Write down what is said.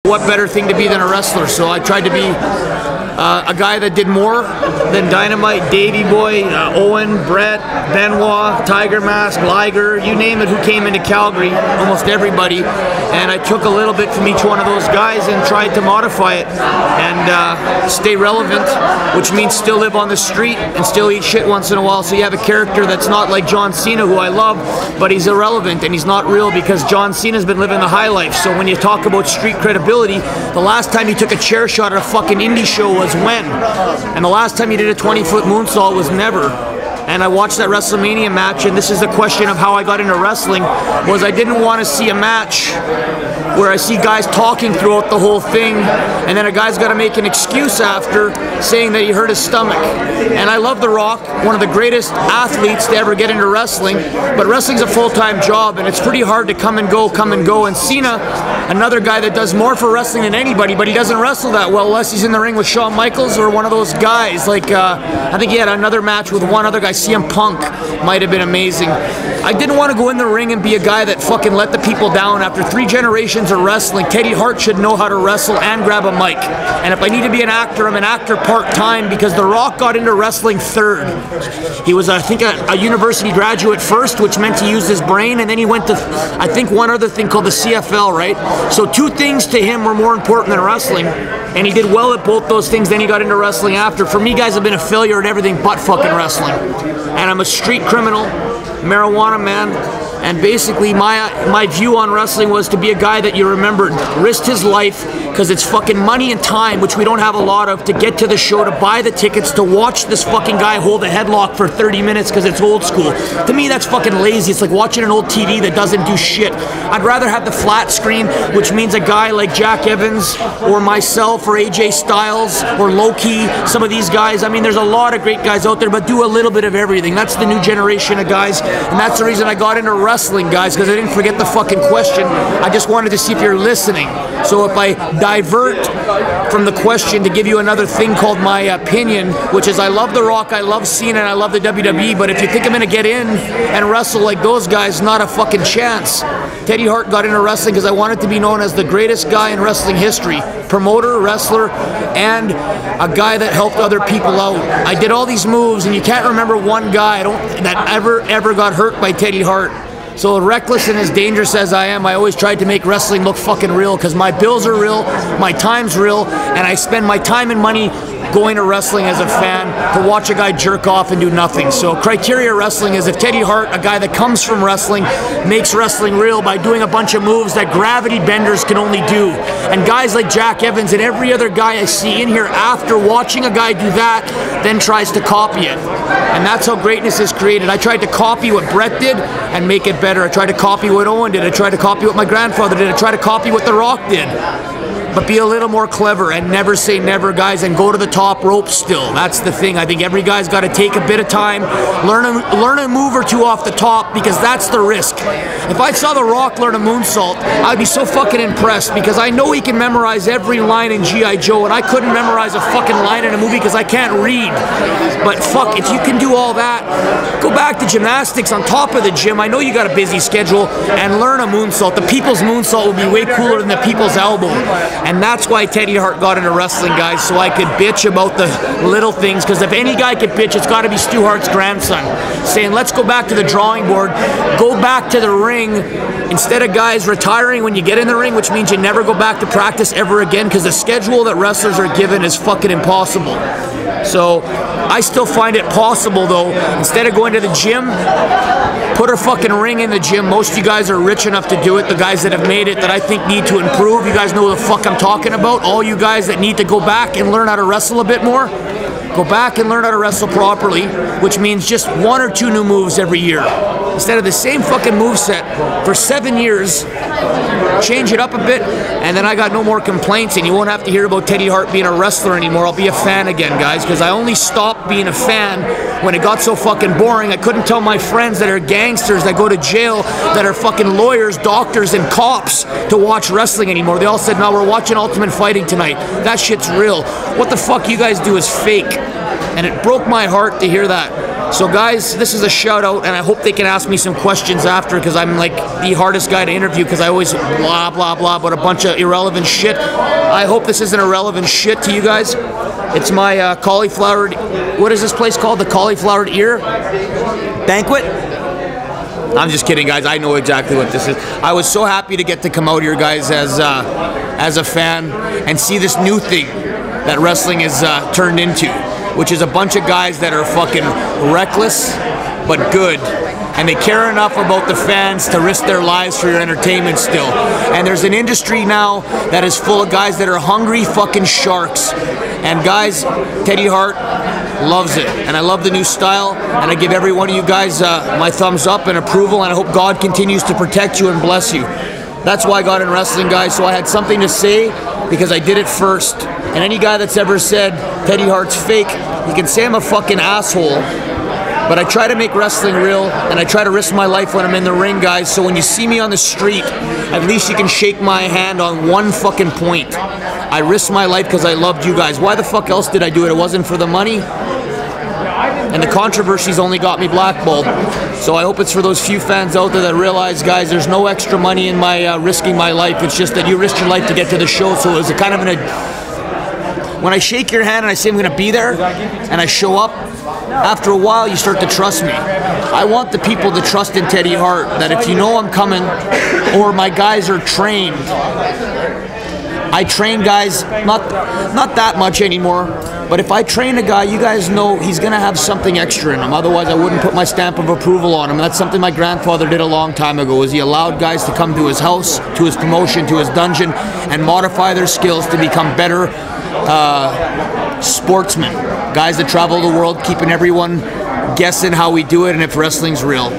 What better thing to be than a wrestler? So I tried to be a guy that did more than Dynamite, Davey Boy, Owen, Brett, Benoit, Tiger Mask, Liger, you name it, who came into Calgary, almost everybody. And I took a little bit from each one of those guys and tried to modify it and stay relevant, which means still live on the street and still eat shit once in a while. So you have a character that's not like John Cena, who I love, but he's irrelevant and he's not real because John Cena's been living the high life. So when you talk about street credibility, the last time he took a chair shot at a fucking indie show was when? And the last time he did a 20-foot moonsault was never. And I watched that WrestleMania match, and this is the question of how I got into wrestling, was I didn't want to see a match where I see guys talking throughout the whole thing, and then a guy's got to make an excuse after saying that he hurt his stomach. And I love The Rock, one of the greatest athletes to ever get into wrestling, but wrestling's a full-time job, and it's pretty hard to come and go. And Cena, another guy that does more for wrestling than anybody, but he doesn't wrestle that well unless he's in the ring with Shawn Michaels or one of those guys. Like, I think he had another match with one other guy, CM Punk, might have been amazing. I didn't want to go in the ring and be a guy that fucking let the people down. After 3 generations of wrestling, Teddy Hart should know how to wrestle and grab a mic. And if I need to be an actor, I'm an actor part-time, because The Rock got into wrestling 3rd. He was, I think, a university graduate first, which meant he used his brain, and then he went to, I think, one other thing called the CFL, right? So 2 things to him were more important than wrestling, and he did well at both those things. Then he got into wrestling after. For me, guys, I've been a failure at everything but fucking wrestling. And I'm a street criminal, marijuana man, and basically my view on wrestling was to be a guy that you remembered, risked his life, because it's fucking money and time, which we don't have a lot of, to get to the show, to buy the tickets, to watch this fucking guy hold a headlock for 30 minutes because it's old school. To me, that's fucking lazy. It's like watching an old TV that doesn't do shit. I'd rather have the flat screen, which means a guy like Jack Evans or myself or AJ Styles or Loki, some of these guys. I mean, there's a lot of great guys out there, but do a little bit of everything. That's the new generation of guys, and that's the reason I got into wrestling, guys, because I didn't forget the fucking question. I just wanted to see if you're listening. So if I divert from the question to give you another thing called my opinion, which is I love The Rock, I love Cena, and I love the WWE, but if you think I'm going to get in and wrestle like those guys, not a fucking chance. Teddy Hart got into wrestling because I wanted to be known as the greatest guy in wrestling history. Promoter, wrestler, and a guy that helped other people out. I did all these moves, and you can't remember one guy that ever got hurt by Teddy Hart. So reckless and as dangerous as I am, I always tried to make wrestling look fucking real, because my bills are real, my time's real, and I spend my time and money going to wrestling as a fan to watch a guy jerk off and do nothing. So criteria wrestling is if Teddy Hart, a guy that comes from wrestling, makes wrestling real by doing a bunch of moves that gravity benders can only do. And guys like Jack Evans and every other guy I see in here after watching a guy do that, then tries to copy it. And that's how greatness is created. I tried to copy what Brett did and make it better. I tried to copy what Owen did. I tried to copy what my grandfather did. I tried to copy what The Rock did. But be a little more clever and never say never, guys, and go to the top rope still. That's the thing. I think every guy's got to take a bit of time, learn a move or two off the top, because that's the risk. If I saw The Rock learn a moonsault, I'd be so fucking impressed, because I know he can memorize every line in G.I. Joe, and I couldn't memorize a fucking line in a movie because I can't read. But fuck, if you can do all that, go back to gymnastics on top of the gym. I know you got a busy schedule, and learn a moonsault. The people's moonsault will be way cooler than the people's elbow. And that's why Teddy Hart got into wrestling, guys, so I could bitch about the little things, because if any guy could bitch, it's got to be Stu Hart's grandson, saying, let's go back to the drawing board, go back to the ring, instead of guys retiring when you get in the ring, which means you never go back to practice ever again, because the schedule that wrestlers are given is fucking impossible. So I still find it possible, though, instead of going to the gym, put a fucking ring in the gym. Most of you guys are rich enough to do it. The guys that have made it that I think need to improve, you guys know the fuck I'm talking about. All you guys that need to go back and learn how to wrestle a bit more, go back and learn how to wrestle properly, which means just 1 or 2 new moves every year. Instead of the same fucking moveset for 7 years, change it up a bit, and then I got no more complaints, and you won't have to hear about Teddy Hart being a wrestler anymore. I'll be a fan again, guys, because I only stopped being a fan when it got so fucking boring. I couldn't tell my friends that are gangsters that go to jail, that are fucking lawyers, doctors, and cops to watch wrestling anymore. They all said, no, we're watching Ultimate Fighting tonight. That shit's real. What the fuck you guys do is fake. And it broke my heart to hear that. So guys, this is a shout out, and I hope they can ask me some questions after, because I'm like the hardest guy to interview, because I always blah blah blah about a bunch of irrelevant shit. I hope this isn't irrelevant shit to you guys. It's my cauliflowered, what is this place called? The Cauliflowered Ear Banquet? I'm just kidding, guys. I know exactly what this is. I was so happy to get to come out here, guys, as a fan, and see this new thing that wrestling is turned into, which is a bunch of guys that are fucking reckless but good, and they care enough about the fans to risk their lives for your entertainment still. And there's an industry now that is full of guys that are hungry fucking sharks. And guys, Teddy Hart loves it, and I love the new style, and I give every one of you guys my thumbs up and approval, and I hope God continues to protect you and bless you. That's why I got in wrestling, guys, so I had something to say, because I did it first. And any guy that's ever said Teddy Hart's fake, you can say I'm a fucking asshole, but I try to make wrestling real, and I try to risk my life when I'm in the ring, guys, so when you see me on the street, at least you can shake my hand on one fucking point. I risked my life because I loved you guys. Why the fuck else did I do it? It wasn't for the money. And the controversies only got me blackballed. So I hope it's for those few fans out there that realize, guys, there's no extra money in my risking my life. It's just that you risked your life to get to the show. So it was a kind of when I shake your hand and I say I'm going to be there, and I show up, after a while you start to trust me. I want the people to trust in Teddy Hart, that if you know I'm coming, or my guys are trained. I train guys, not that much anymore, but if I train a guy, you guys know he's going to have something extra in him. Otherwise, I wouldn't put my stamp of approval on him. That's something my grandfather did a long time ago, is he allowed guys to come to his house, to his promotion, to his dungeon, and modify their skills to become better sportsmen. Guys that travel the world, keeping everyone guessing how we do it and if wrestling's real.